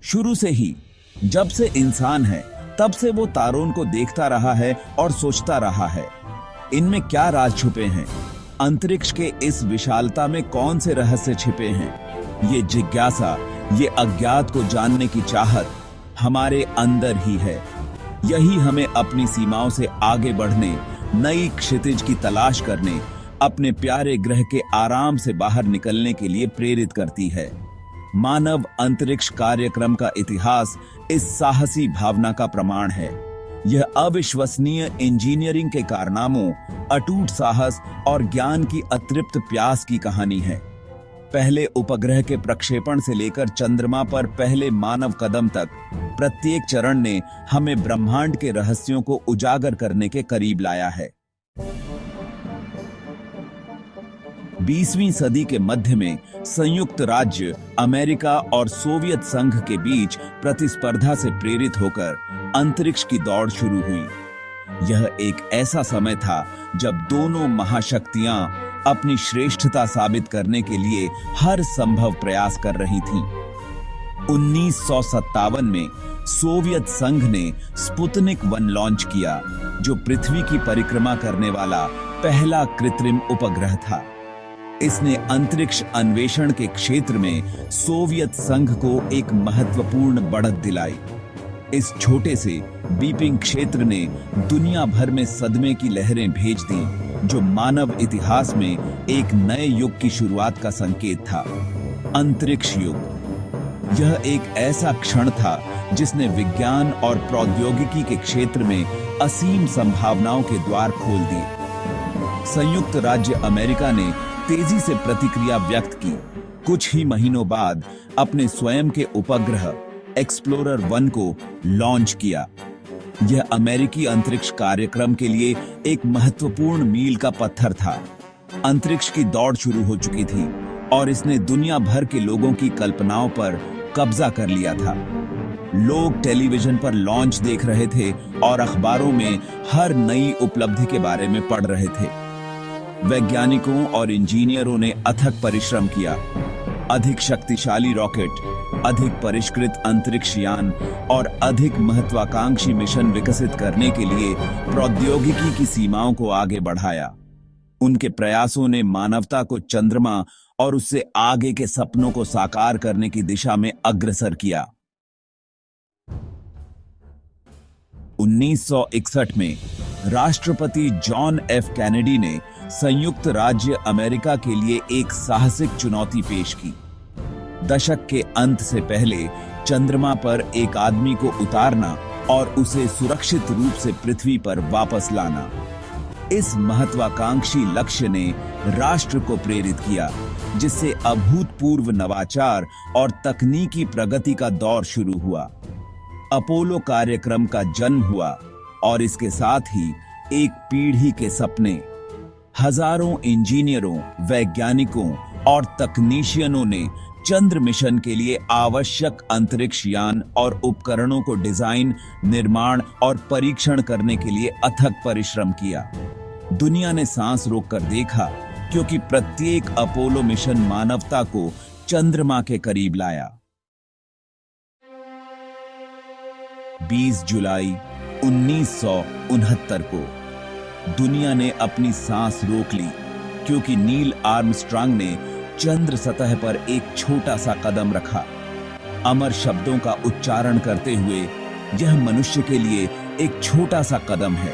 शुरू से ही, जब से इंसान है तब से वो तारों को देखता रहा है और सोचता रहा है, इनमें क्या राज छुपे हैं, अंतरिक्ष के इस विशालता में कौन से रहस्य छिपे हैं। ये जिज्ञासा, ये अज्ञात को जानने की चाहत हमारे अंदर ही है। यही हमें अपनी सीमाओं से आगे बढ़ने, नई क्षितिज की तलाश करने, अपने प्यारे ग्रह के आराम से बाहर निकलने के लिए प्रेरित करती है। मानव अंतरिक्ष कार्यक्रम का इतिहास इस साहसी भावना का प्रमाण है। यह अविश्वसनीय इंजीनियरिंग के कारनामों, अटूट साहस और ज्ञान की अतृप्त प्यास की कहानी है। पहले उपग्रह के प्रक्षेपण से लेकर चंद्रमा पर पहले मानव कदम तक, प्रत्येक चरण ने हमें ब्रह्मांड के रहस्यों को उजागर करने के करीब लाया है। 20वीं सदी के मध्य में संयुक्त राज्य अमेरिका और सोवियत संघ के बीच प्रतिस्पर्धा से प्रेरित होकर अंतरिक्ष की दौड़ शुरू हुई। यह एक ऐसा समय था जब दोनों महाशक्तियां अपनी श्रेष्ठता साबित करने के लिए हर संभव प्रयास कर रही थीं। 1957 में सोवियत संघ ने स्पुतनिक 1 लॉन्च किया, जो पृथ्वी की परिक्रमा करने वाला पहला कृत्रिम उपग्रह था। इसने अंतरिक्ष अन्वेषण के क्षेत्र में सोवियत संघ को एक महत्वपूर्ण बढ़त दिलाई। इस छोटे से बीपिंग क्षेत्र ने दुनिया भर में सदमे की लहरें भेज दी, जो मानव इतिहास में एक नए युग की शुरुआत का संकेत था। अंतरिक्ष युग, यह एक ऐसा क्षण था जिसने विज्ञान और प्रौद्योगिकी के क्षेत्र में असीम संभावनाओं के द्वार खोल दिए। संयुक्त राज्य अमेरिका ने तेजी से प्रतिक्रिया व्यक्त की। कुछ ही महीनों बाद अपने स्वयं के उपग्रह एक्सप्लोरर 1 को लॉन्च किया। यह अमेरिकी अंतरिक्ष कार्यक्रम के लिए एक महत्वपूर्ण मील का पत्थर था। अंतरिक्ष की दौड़ शुरू हो चुकी थी और इसने दुनिया भर के लोगों की कल्पनाओं पर कब्जा कर लिया था। लोग टेलीविजन पर लॉन्च देख रहे थे और अखबारों में हर नई उपलब्धि के बारे में पढ़ रहे थे। वैज्ञानिकों और इंजीनियरों ने अथक परिश्रम किया। अधिक शक्तिशाली रॉकेट, अधिक परिष्कृत अंतरिक्ष यान और अधिक महत्वाकांक्षी मिशन विकसित करने के लिए प्रौद्योगिकी की सीमाओं को आगे बढ़ाया। उनके प्रयासों ने मानवता को चंद्रमा और उससे आगे के सपनों को साकार करने की दिशा में अग्रसर किया। 1961 में राष्ट्रपति जॉन एफ कैनेडी ने संयुक्त राज्य अमेरिका के लिए एक साहसिक चुनौती पेश की। दशक के अंत से पहले चंद्रमा पर एक आदमी को उतारना और उसे सुरक्षित रूप से पृथ्वी पर वापस लाना। इस महत्वाकांक्षी लक्ष्य ने राष्ट्र को प्रेरित किया, जिससे अभूतपूर्व नवाचार और तकनीकी प्रगति का दौर शुरू हुआ। अपोलो कार्यक्रम का जन्म हुआ और इसके साथ ही एक पीढ़ी के सपने। हजारों इंजीनियरों, वैज्ञानिकों और तकनीशियनों ने चंद्र मिशन के लिए आवश्यक अंतरिक्ष यान और उपकरणों को डिजाइन, निर्माण और परीक्षण करने के लिए अथक परिश्रम किया। दुनिया ने सांस रोककर देखा, क्योंकि प्रत्येक अपोलो मिशन मानवता को चंद्रमा के करीब लाया। 20 जुलाई 1969 को दुनिया ने अपनी सांस रोक ली, क्योंकि नील आर्मस्ट्रांग ने चंद्र सतह पर एक छोटा सा कदम रखा। अमर शब्दों का उच्चारण करते हुए, यह मनुष्य के लिए एक छोटा सा कदम है,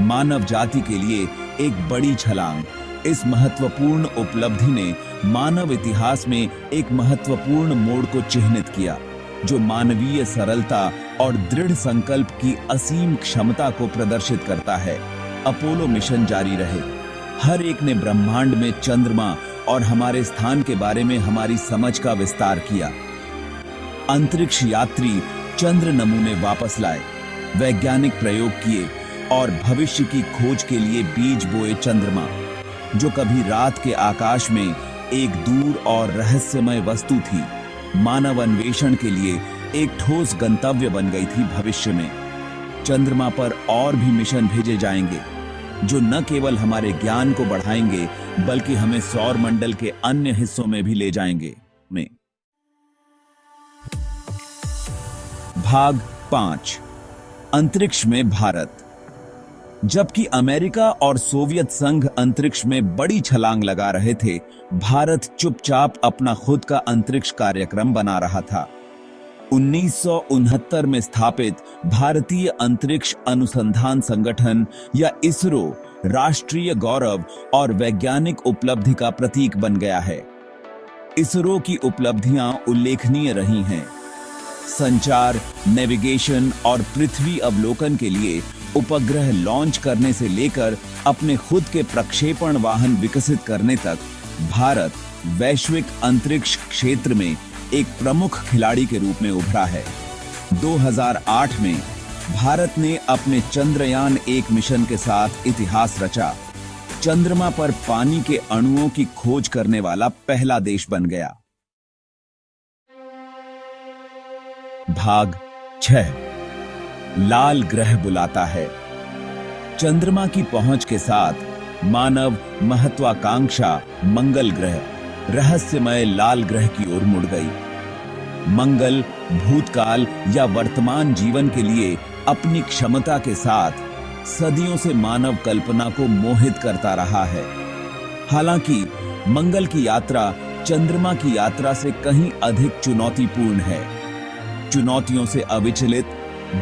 मानव जाति के लिए एक बड़ी छलांग। इस महत्वपूर्ण उपलब्धि ने मानव इतिहास में एक महत्वपूर्ण मोड़ को चिह्नित किया, जो मानवीय सरलता और दृढ़ संकल्प की असीम क्षमता को प्रदर्शित करता है। अपोलो मिशन जारी रहे। हर एक ने ब्रह्मांड में चंद्रमा और हमारे स्थान के बारे में हमारी समझ का विस्तार किया। अंतरिक्ष यात्री चंद्र नमूने वापस लाए, वैज्ञानिक प्रयोग किए और भविष्य की खोज के लिए बीज बोए। चंद्रमा, जो कभी रात के आकाश में एक दूर और रहस्यमय वस्तु थी, मानव अन्वेषण के लिए एक ठोस गंतव्य बन गई थी। भविष्य में चंद्रमा पर और भी मिशन भेजे जाएंगे, जो न केवल हमारे ज्ञान को बढ़ाएंगे, बल्कि हमें सौर मंडल के अन्य हिस्सों में भी ले जाएंगे। भाग 5 अंतरिक्ष में भारत। जबकि अमेरिका और सोवियत संघ अंतरिक्ष में बड़ी छलांग लगा रहे थे, भारत चुपचाप अपना खुद का अंतरिक्ष कार्यक्रम बना रहा था। 1969 में स्थापित भारतीय अंतरिक्ष अनुसंधान संगठन या इसरो राष्ट्रीय गौरव और वैज्ञानिक उपलब्धि का प्रतीक बन गया है। इसरो की उपलब्धियां उल्लेखनीय रही हैं। संचार, नेविगेशन और पृथ्वी अवलोकन के लिए उपग्रह लॉन्च करने से लेकर अपने खुद के प्रक्षेपण वाहन विकसित करने तक भारत वैश्विक अंतरिक्ष क्षेत्र में एक प्रमुख खिलाड़ी के रूप में उभरा है। 2008 में भारत ने अपने चंद्रयान 1 मिशन के साथ इतिहास रचा। चंद्रमा पर पानी के अणुओं की खोज करने वाला पहला देश बन गया। भाग 6 लाल ग्रह बुलाता है। चंद्रमा की पहुंच के साथ मानव महत्वाकांक्षा मंगल ग्रह रहस्यमय लाल ग्रह की ओर मुड़ गई। मंगल भूतकाल या वर्तमान जीवन के लिए अपनी क्षमता के साथ सदियों से मानव कल्पना को मोहित करता रहा है। हालांकि मंगल की यात्रा चंद्रमा की यात्रा से कहीं अधिक चुनौतीपूर्ण है। चुनौतियों से अविचलित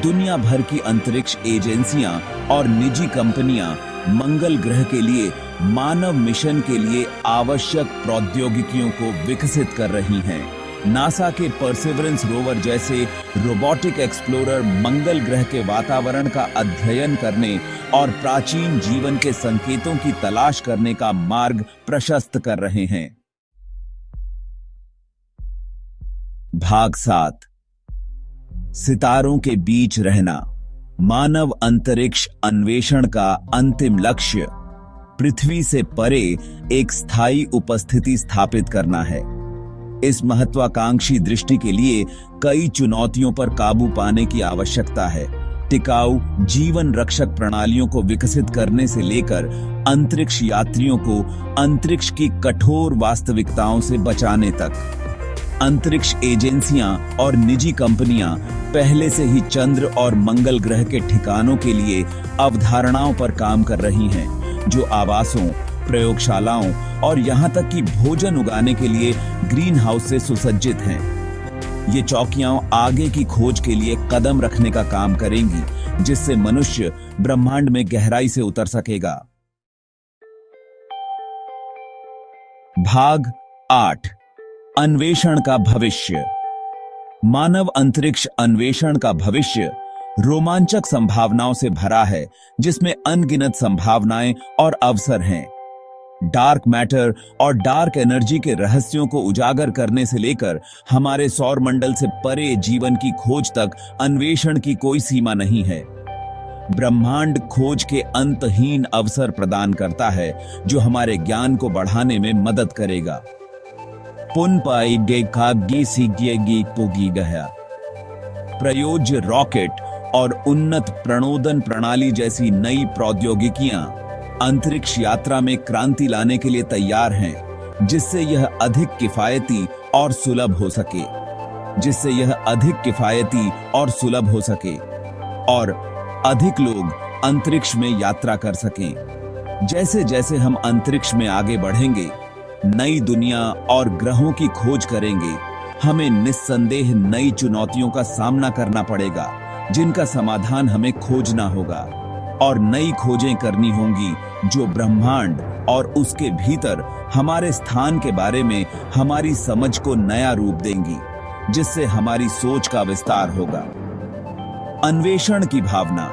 दुनिया भर की अंतरिक्ष एजेंसियां और निजी कंपनियां मंगल ग्रह के लिए मानव मिशन के लिए आवश्यक प्रौद्योगिकियों को विकसित कर रही हैं। नासा के परसेवरेंस रोवर जैसे रोबोटिक एक्सप्लोरर मंगल ग्रह के वातावरण का अध्ययन करने और प्राचीन जीवन के संकेतों की तलाश करने का मार्ग प्रशस्त कर रहे हैं। भाग 7 सितारों के बीच रहना। मानव अंतरिक्ष अन्वेषण का अंतिम लक्ष्य पृथ्वी से परे एक स्थायी उपस्थिति स्थापित करना है। इस महत्वाकांक्षी दृष्टि के लिए कई चुनौतियों पर काबू पाने की आवश्यकता है। टिकाऊ जीवन रक्षक प्रणालियों को विकसित करने से लेकर अंतरिक्ष यात्रियों को अंतरिक्ष की कठोर वास्तविकताओं से बचाने तक। अंतरिक्ष एजेंसियां और निजी कंपनियां पहले से ही चंद्र और मंगल ग्रह के ठिकानों के लिए अवधारणाओं पर काम कर रही हैं, जो आवासों, प्रयोगशालाओं और यहां तक कि भोजन उगाने के लिए ग्रीन हाउस से सुसज्जित हैं। ये चौकियां आगे की खोज के लिए कदम रखने का काम करेंगी, जिससे मनुष्य ब्रह्मांड में गहराई से उतर सकेगा। भाग 8 अन्वेषण का भविष्य। मानव अंतरिक्ष अन्वेषण का भविष्य रोमांचक संभावनाओं से भरा है, जिसमें अनगिनत संभावनाएं और अवसर हैं। डार्क मैटर और डार्क एनर्जी के रहस्यों को उजागर करने से लेकर हमारे सौर मंडल से परे जीवन की खोज तक अन्वेषण की कोई सीमा नहीं है। ब्रह्मांड खोज के अंतहीन अवसर प्रदान करता है, जो हमारे ज्ञान को बढ़ाने में मदद करेगा। पुनपाई गेखागी सीगिएगी पोगी गया। प्रयोज्य रॉकेट और उन्नत प्रणोदन प्रणाली जैसी नई प्रौद्योगिकियां अंतरिक्ष यात्रा में क्रांति लाने के लिए तैयार हैं, जिससे यह अधिक किफायती और सुलभ हो सके और अधिक लोग अंतरिक्ष में यात्रा कर सकें। जैसे जैसे हम अंतरिक्ष में आगे बढ़ेंगे, नई दुनिया और ग्रहों की खोज करेंगे, हमें निस्संदेह नई चुनौतियों का सामना करना पड़ेगा, जिनका समाधान हमें खोजना होगा और नई खोजें करनी होंगी, जो ब्रह्मांड और उसके भीतर हमारे स्थान के बारे में हमारी समझ को नया रूप देंगी, जिससे हमारी सोच का विस्तार होगा। अन्वेषण की भावना,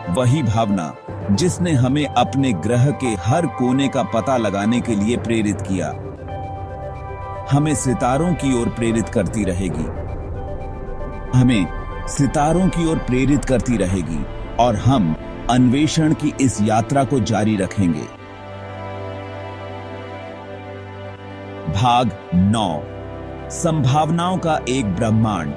वही भावना जिसने हमें अपने ग्रह के हर कोने का पता लगाने के लिए प्रेरित किया, हमें सितारों की ओर प्रेरित करती रहेगी और हम अन्वेषण की इस यात्रा को जारी रखेंगे। भाग 9 संभावनाओं का एक ब्रह्मांड।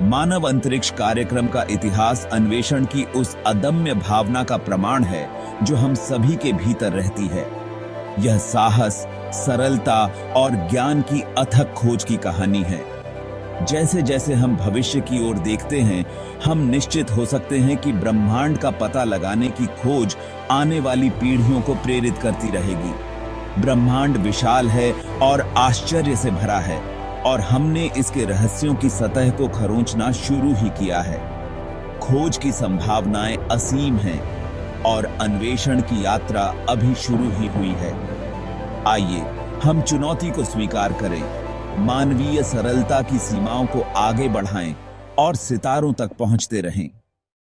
मानव अंतरिक्ष कार्यक्रम का इतिहास अन्वेषण की उस अदम्य भावना का प्रमाण है, जो हम सभी के भीतर रहती है। यह साहस, सरलता और ज्ञान की अथक खोज की कहानी है। जैसे जैसे हम भविष्य की ओर देखते हैं, हम निश्चित हो सकते हैं कि ब्रह्मांड का पता लगाने की खोज आने वाली पीढ़ियों को प्रेरित करती रहेगी। ब्रह्मांड विशाल है और आश्चर्य से भरा है, और हमने इसके रहस्यों की सतह को खरोंचना शुरू ही किया है। खोज की संभावनाएं असीम हैं और अन्वेषण की यात्रा अभी शुरू ही हुई है। आइए हम चुनौती को स्वीकार करें, मानवीय सरलता की सीमाओं को आगे बढ़ाएं और सितारों तक पहुंचते रहें।